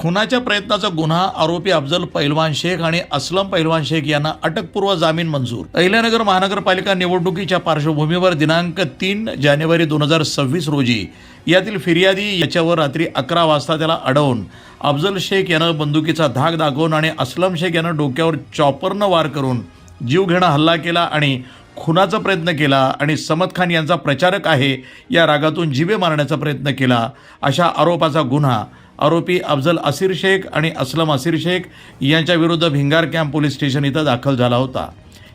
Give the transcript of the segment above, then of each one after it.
खुनाच्या प्रयत्नाचा गुन्हा आरोपी अफजल पैलवान शेख आणि असलम पैलवान शेख यांना अटकपूर्व जामीन मंजूर। अहिल्यानगर महानगरपालिका निवडणुकीच्या पार्श्वभूमीवर दिनांक 3 जानेवारी 2026 रोजी यातील फिर्यादी याच्यावर रात्री 11 वाजता त्याला अडवून अफजल शेख यानं बंदुकीचा धाक दाखवून आणि असलम शेख यानं डोक्यावर चॉपरनं वार करून जीवघेणा हल्ला केला आणि खुनाचा प्रयत्न केला आणि समद खान यांचा प्रचारक आहे या रागातून जीवे मारण्याचा प्रयत्न केला अशा आरोपाचा गुन्हा आरोपी अफजल असीर शेख आणि असलम असीर शेख यांच्या विरुद्ध भिंगार कॅम्प पोलीस स्टेशन इथं दाखल झाला होता।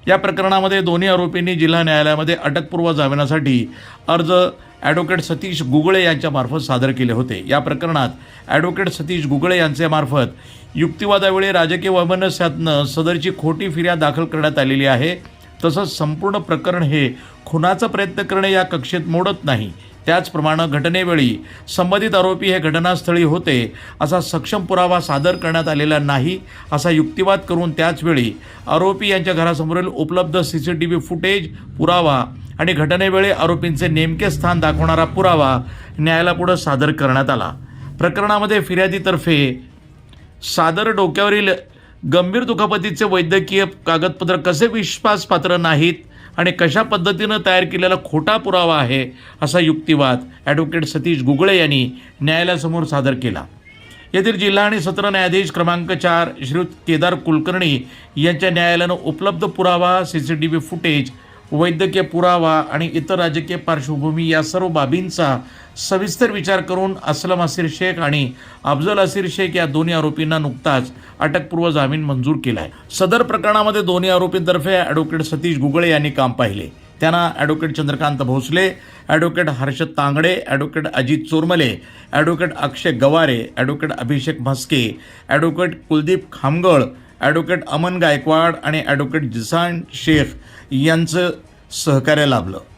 या प्रकरणामध्ये दोन्ही आरोपींनी जिल्हा न्यायालयामध्ये अटकपूर्व जामिनासाठी अर्ज ॲडव्होकेट सतीश गुगळे यांच्यामार्फत सादर केले होते। या प्रकरणात ॲडव्होकेट सतीश गुगळे यांच्यामार्फत युक्तिवादावेळी राजकीय वैमनस्यातनं सदरची खोटी फिर्याद दाखल करण्यात आलेली आहे। तसंच संपूर्ण प्रकरण हे खुनाचा प्रयत्न करणे या कक्षेत मोडत नाही। त्याचप्रमाणे घटनेवेळी संबंधित आरोपी हे घटनास्थळी होते असा सक्षम पुरावा सादर करण्यात आलेला नाही असा युक्तिवाद करून त्याचवेळी आरोपी यांच्या घरासमोरील उपलब्ध CCTV फुटेज पुरावा आणि घटनेवेळी आरोपींचे नेमके स्थान दाखवणारा पुरावा न्यायालयापुढे सादर करण्यात आला। प्रकरणामध्ये फिर्यादीतर्फे सादर डोक्यावरील गंभीर दुखापतीचे वैद्यकीय कागदपत्र कसे विश्वासपात्र नाहीत आणि कशा पद्धतीनं तयार केलेला खोटा पुरावा आहे असा युक्तिवाद ॲडव्होकेट सतीश गुगळे यांनी न्यायालयासमोर सादर केला। येथील जिल्हा आणि सत्र न्यायाधीश क्रमांक 4 श्रीयुत केदार कुलकर्णी यांच्या न्यायालयानं उपलब्ध पुरावा CCTV फुटेज वैद्यकीय पुरावा आणि इतर राजकीय पार्श्वभूमी या सर्व बाबींचा सविस्तर विचार करून असलम असीर शेख आणि अफजल असीर शेख या दोन्ही आरोपींना नुकताच अटकपूर्व जामीन मंजूर केला आहे। सदर प्रकरणामध्ये दोन्ही आरोपींतर्फे ॲडव्होकेट सतीश गुगळे यांनी काम पाहिले। त्यांना advocate Chandrakant Bhosale, advocate Harshad Tangde, advocate Ajit Chormale, advocate Akshay Gaware, advocate Abhishek Mhaske, advocate Kuldeep Khamgal, advocate Aman Gaikwad आणि ॲडव्होकेट जिसान शेख यांचं सहकार्य लाभलं।